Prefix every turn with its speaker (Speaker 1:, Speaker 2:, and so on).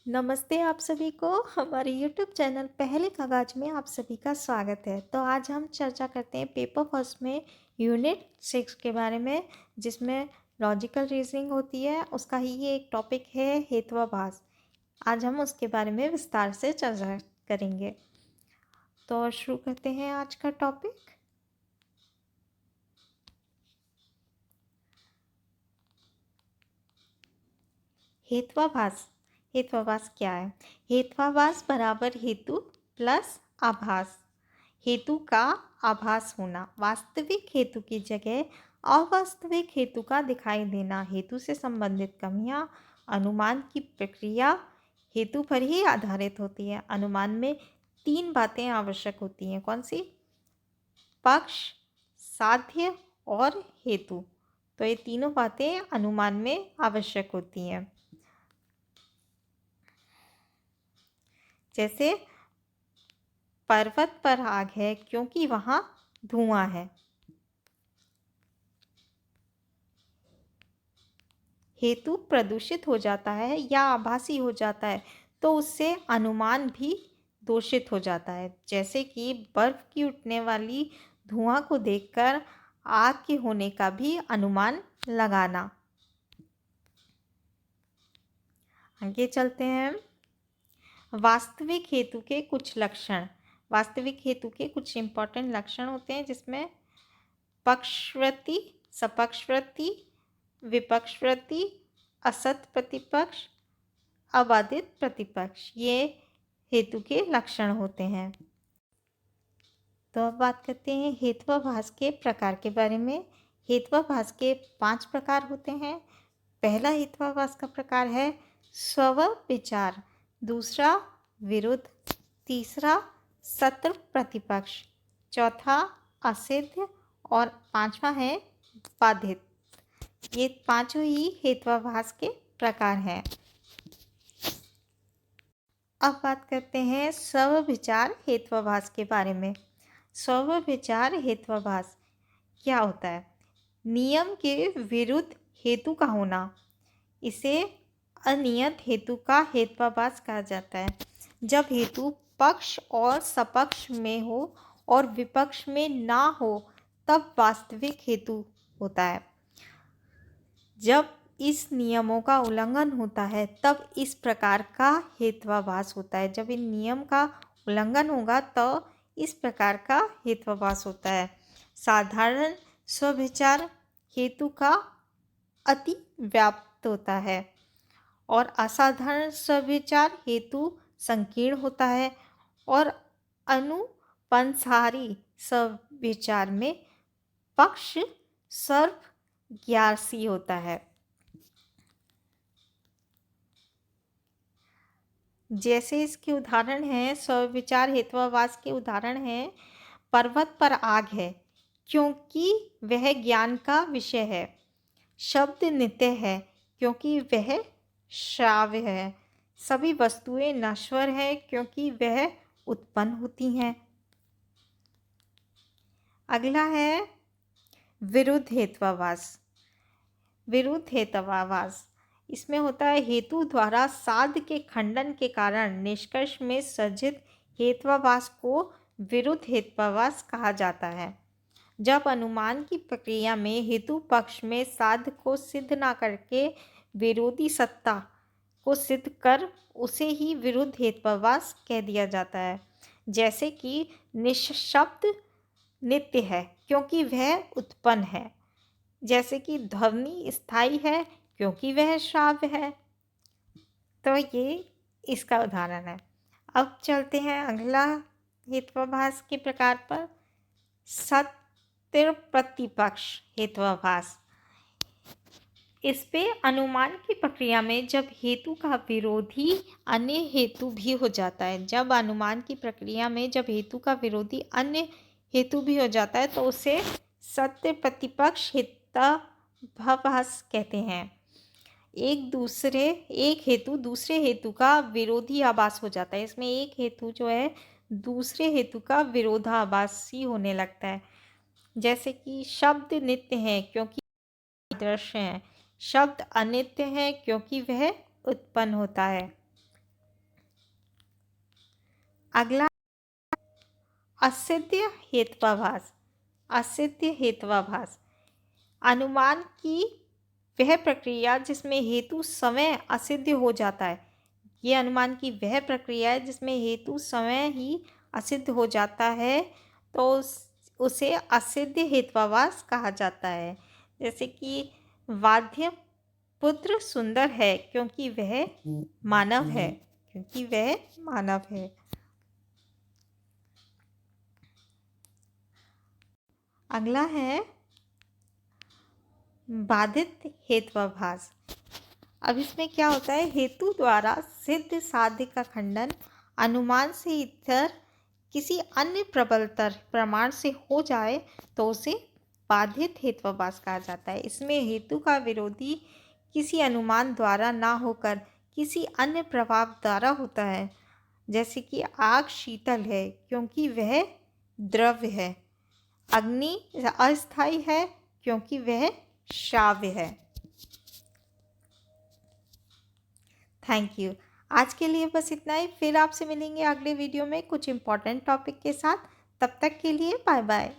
Speaker 1: नमस्ते आप सभी को हमारे YouTube चैनल पहले कागज में आप सभी का स्वागत है। तो आज हम चर्चा करते हैं पेपर फर्स्ट में यूनिट 6 के बारे में, जिसमें लॉजिकल रीजनिंग होती है। उसका ही ये एक टॉपिक है हेत्वाभास। आज हम उसके बारे में विस्तार से चर्चा करेंगे। तो शुरू करते हैं आज का टॉपिक। हेत्वाभास। हेत्वाभास क्या है? हेत्वाभास बराबर हेतु प्लस आभास। हेतु का आभास होना, वास्तविक हेतु की जगह अवास्तविक हेतु का दिखाई देना, हेतु से संबंधित कमियां, अनुमान की प्रक्रिया हेतु पर ही आधारित होती है। अनुमान में 3 बातें आवश्यक होती हैं। कौन सी? पक्ष, साध्य और हेतु। तो ये तीनों बातें अनुमान में आवश्यक होती हैं। जैसे पर्वत पर आग है क्योंकि वहां धुआं है। हेतु प्रदूषित हो जाता है या आभासी हो जाता है तो उससे अनुमान भी दूषित हो जाता है। जैसे कि बर्फ की उठने वाली धुआं को देखकर आग के होने का भी अनुमान लगाना। आगे चलते हैं। वास्तविक हेतु के कुछ लक्षण। वास्तविक हेतु के कुछ इंपॉर्टेंट लक्षण होते हैं, जिसमें पक्षवृत्ति, सपक्षवृत्ति, विपक्षवृत्ति, असत प्रतिपक्ष, अबाधित प्रतिपक्ष, ये हेतु के लक्षण होते हैं। तो अब बात करते हैं हेत्वाभास के प्रकार के बारे में। हेत्वाभास के 5 प्रकार होते हैं। पहला हेत्वाभास का प्रकार है स्वविचार, दूसरा विरुद्ध, तीसरा सत्र प्रतिपक्ष, चौथा असिद्ध और 5वां है बाधित। ये 5 ही हेत्वाभास के प्रकार हैं। अब बात करते हैं स्वविचार हेत्वाभास के बारे में। स्वविचार हेत्वाभास क्या होता है? नियम के विरुद्ध हेतु का होना, इसे अनियत हेतु का हेत्वाभास कहा जाता है। जब हेतु पक्ष और सपक्ष में हो और विपक्ष में ना हो तब वास्तविक हेतु होता है। जब इस नियमों का उल्लंघन होता है तब इस प्रकार का हेत्वाभास होता है। जब इन नियम का उल्लंघन होगा तो इस प्रकार का हेत्वाभास होता है। साधारण स्वविचार हेतु का अति व्याप्त होता है और असाधारण स्वविचार हेतु संकीर्ण होता है और अनुपंसारी स्वविचार में पक्ष सर्वज्ञासी होता है। जैसे इसके उदाहरण हैं, स्वविचार हेत्वाभास के उदाहरण हैं, पर्वत पर आग है क्योंकि वह ज्ञान का विषय है। शब्द नित्य है क्योंकि वह श्राव्य है। सभी वस्तुएं नश्वर है क्योंकि वह उत्पन्न होती हैं। अगला है विरुद्ध हेत्वाभास। विरुद्ध हेत्वाभास इसमें होता है हेतु द्वारा साध्य के खंडन के कारण निष्कर्ष में सृजित हेत्वाभास को विरुद्ध हेत्वाभास कहा जाता है। जब अनुमान की प्रक्रिया में हेतु पक्ष में साध्य को सिद्ध न करके विरोधी सत्ता को सिद्ध कर उसे ही विरुद्ध हेत्वाभास कह दिया जाता है। जैसे कि निःशब्द नित्य है क्योंकि वह उत्पन्न है। जैसे कि ध्वनि स्थायी है क्योंकि वह श्राव्य है। तो ये इसका उदाहरण है। अब चलते हैं अगला हेत्वाभास के प्रकार पर, सत्य प्रतिपक्ष हेत्वाभास। इस पे अनुमान की प्रक्रिया में जब हेतु का विरोधी अन्य हेतु भी हो जाता है, जब अनुमान की प्रक्रिया में जब हेतु का विरोधी अन्य हेतु भी हो जाता है तो उसे सत्य प्रतिपक्ष हेत्वाभास कहते हैं। एक हेतु दूसरे हेतु का विरोधी आभास हो जाता है। इसमें एक हेतु जो है दूसरे हेतु का विरोधाभासी होने लगता है। जैसे कि शब्द नित्य है क्योंकि दृश्य है, शब्द अनित्य है क्योंकि वह उत्पन्न होता है। अगला असिद्ध हेत्वाभास। असिद्ध हेत्वाभास अनुमान की वह प्रक्रिया जिसमें हेतु समय असिद्ध हो जाता है। ये अनुमान की वह प्रक्रिया है जिसमें हेतु समय ही असिद्ध हो जाता है, तो उसे असिद्ध हेत्वाभास कहा जाता है। जैसे कि वाद्य पुत्र सुंदर है क्योंकि वह मानव है, क्योंकि वह मानव है। अगला है बाधित हेत्वाभास। अब इसमें क्या होता है, हेतु द्वारा सिद्ध साध्य का खंडन अनुमान से इतर किसी अन्य प्रबलतर प्रमाण से हो जाए तो उसे बाधित हेत्वाभास कहा जाता है। इसमें हेतु का विरोधी किसी अनुमान द्वारा ना होकर किसी अन्य प्रभाव द्वारा होता है। जैसे कि आग शीतल है क्योंकि वह द्रव्य है, अग्नि अस्थायी है क्योंकि वह श्राव्य है। Thank you. आज के लिए बस इतना ही। फिर आपसे मिलेंगे अगले वीडियो में कुछ इम्पोर्टेंट टॉपिक के साथ। तब तक के लिए बाय बाय।